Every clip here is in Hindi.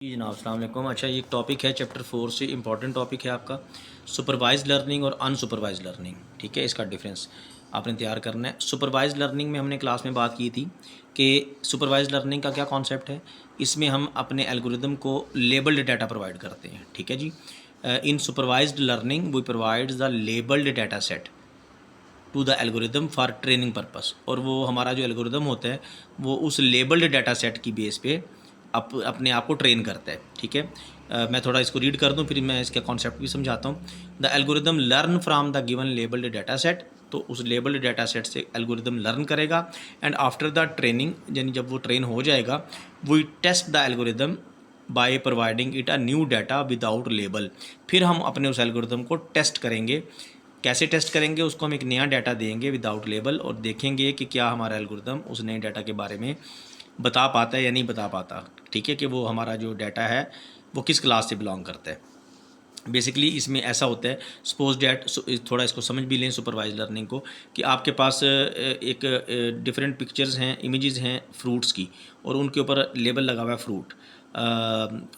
जी जनाब अस्सलाम वालेकुम। अच्छा, ये एक टॉपिक है चैप्टर 4 से इम्पॉर्टेंट टॉपिक है आपका सुपरवाइज लर्निंग और अनसुपरवाइज लर्निंग। ठीक है, इसका डिफरेंस आपने तैयार करना है। सुपरवाइज लर्निंग में हमने क्लास में बात की थी कि सुपरवाइज लर्निंग का क्या कॉन्सेप्ट है। इसमें हम अपने एल्गोरिदम को लेबल्ड डाटा प्रोवाइड करते हैं। ठीक है जी। In supervised learning we provides the labelled data set to the algorithm for training purpose, और वो हमारा जो एल्गोरिदम होता है वो उस लेबल्ड डाटा सेट की बेस पे अपने आप को ट्रेन करता है। ठीक है, मैं थोड़ा इसको रीड कर दूं फिर मैं इसका कॉन्सेप्ट भी समझाता हूँ। The algorithm learn from the given labelled data set, तो उस लेबल्ड डाटा सेट से एल्गोरिदम लर्न करेगा। एंड आफ्टर द ट्रेनिंग, यानी जब वो ट्रेन हो जाएगा, we test the algorithm by providing it a new data without label. फिर हम अपने उस एल्गोरिदम को टेस्ट करेंगे। कैसे टेस्ट करेंगे? उसको हम एक नया डाटा देंगे विदाउट लेबल और देखेंगे कि क्या हमारा एल्गोरिदम उस नए डाटा के बारे में बता पाता है या नहीं बता पाता। ठीक है, कि वो हमारा जो डाटा है वो किस क्लास से बिलोंग करता है। बेसिकली इसमें ऐसा होता है, सपोज डैट, थोड़ा इसको समझ भी लें सुपरवाइज लर्निंग को, कि आपके पास एक डिफरेंट पिक्चर्स हैं, इमेजेस हैं फ्रूट्स की, और उनके ऊपर लेबल लगा हुआ है फ्रूट।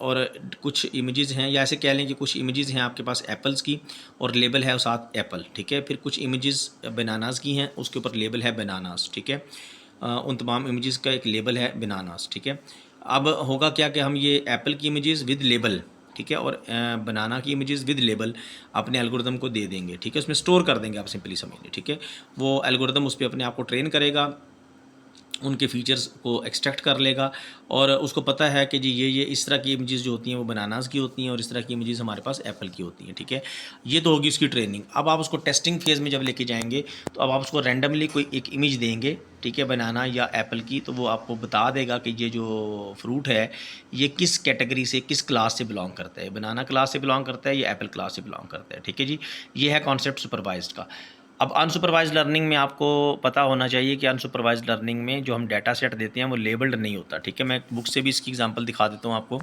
और कुछ इमेजेस हैं, या ऐसे कह लें कि कुछ इमेजेस हैं आपके पास एप्पल्स की और लेबल है साथ एप्पल। ठीक है, फिर कुछ इमेजेस बनानास की हैं, उसके ऊपर लेबल है बनानास। ठीक है, उन तमाम इमेजेस का एक लेबल है बनानास। ठीक है, अब होगा क्या कि हम ये एप्पल की इमेजेस विद लेबल, ठीक है, और बनाना की इमेजेस विद लेबल अपने एल्गोरिदम को दे देंगे। ठीक है, उसमें स्टोर कर देंगे, आप सिंपली समझिए। ठीक है, वो एल्गोरिदम उस पर अपने आप को ट्रेन करेगा, उनके फीचर्स को एक्सट्रैक्ट कर लेगा, और उसको पता है कि जी ये इस तरह की इमेजेस जो होती हैं वो बनानास की होती हैं और इस तरह की इमेजेस हमारे पास एप्पल की होती हैं। ठीक है, ये तो होगी उसकी ट्रेनिंग। अब आप उसको टेस्टिंग फेज़ में जब लेके जाएंगे तो अब आप उसको रैंडमली कोई एक इमेज देंगे, ठीक है, बनाना या एप्पल की, तो वो आपको बता देगा कि ये जो फ्रूट है ये किस कैटेगरी से, किस क्लास से बिलोंग करता है, बनाना क्लास से बिलोंग करता है या एप्पल क्लास से बिलोंग करता है। ठीक है जी, ये है कॉन्सेप्ट सुपरवाइज्ड का। अब अनसुपरवाइज लर्निंग में आपको पता होना चाहिए कि अनसुपरवाइज लर्निंग में जो हम डाटा सेट देते हैं वो लेबल्ड नहीं होता। ठीक है, मैं बुक से भी इसकी एग्जांपल दिखा देता हूँ आपको,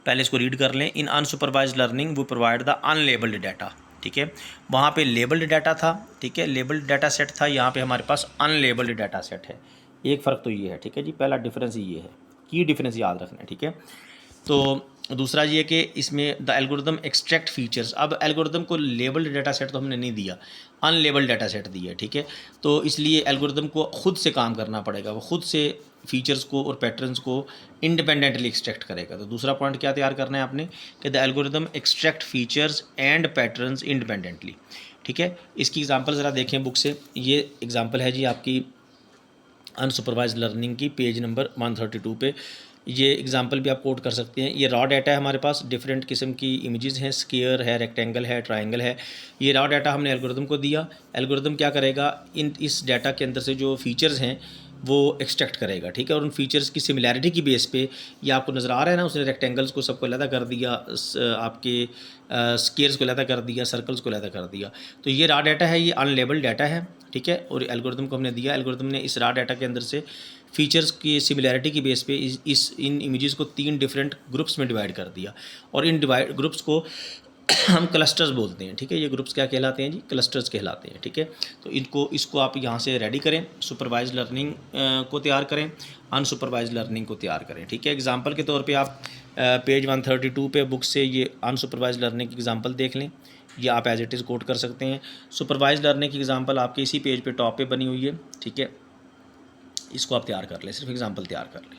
पहले इसको रीड कर लें। इन अनसुपरवाइज लर्निंग वो प्रोवाइड द अनलेबल्ड डाटा। ठीक है, वहाँ पे लेबल्ड डाटा था, ठीक है, लेबल्ड डाटा सेट था, यहाँ पे हमारे पास अनलेबल्ड डाटा सेट है। एक फ़र्क तो ये है। ठीक है जी, पहला डिफरेंस ये है, की डिफरेंस याद रखना है। ठीक है, तो दूसरा ये कि इसमें द एल्गोरिदम एक्सट्रैक्ट फीचर्स। अब एल्गोरिदम को लेबल्ड डाटा सेट तो हमने नहीं दिया, अनलेबल्ड डाटा सेट दिया। ठीक है, तो इसलिए एल्गोरिदम को खुद से काम करना पड़ेगा, वो खुद से फीचर्स को और पैटर्न्स को इंडिपेंडेंटली एक्सट्रैक्ट करेगा। तो दूसरा पॉइंट क्या तैयार करना है आपने कि the algorithm extract features and patterns independently. ठीक है, इसकी एग्जांपल ज़रा देखें बुक से। ये एग्जांपल है जी आपकी अनसुपरवाइज लर्निंग की, पेज नंबर 132 पे। ये एग्जांपल भी आप कोड कर सकते हैं। ये रॉ डाटा है हमारे पास, डिफरेंट किस्म की इमेजेस हैं, स्क्वायर है, रेक्टेंगल है, ट्रायंगल है। ये रॉ डाटा हमने एल्गोरिदम को दिया। एल्गोरिदम क्या करेगा, इस डाटा के अंदर से जो फीचर्स हैं वो एक्सट्रैक्ट करेगा। ठीक है, और उन फीचर्स की सिमिलैरिटी की बेस पे, ये आपको नज़र आ रहा है ना, उसने रेक्टेंगल्स को सबको अलग कर दिया, आपके स्क्वायर्स को अलग कर दिया, सर्कल्स को अलग कर दिया। तो ये रॉ डाटा है, ये अनलेबल्ड डाटा है। ठीक है, और एल्गोरिदम को हमने दिया, एल्गोरिदम ने इस रॉ डाटा के अंदर से फीचर्स की सिमिलैरिटी की बेस पे इन इमेजेस को 3 डिफरेंट ग्रुप्स में डिवाइड कर दिया, और इन डिवाइड ग्रुप्स को हम क्लस्टर्स बोलते हैं। ठीक है, ये ग्रुप्स क्या कहलाते हैं जी? क्लस्टर्स कहलाते हैं। ठीक है, तो इसको आप यहाँ से रेडी करें, सुपरवाइज लर्निंग को तैयार करें, अनसुपरवाइज लर्निंग को तैयार करें। ठीक है, एग्जांपल के तौर पे आप पेज 132 पे बुक से ये अनसुपरवाइज लर्निंग की एग्जांपल देख लें, या आप एज इट इज़ कोट कर सकते हैं। सुपरवाइज लर्निंग की एग्जांपल आपके इसी पेज पे टॉप पे बनी हुई है। ठीक है, इसको आप तैयार कर लें, सिर्फ एग्जांपल तैयार कर लें।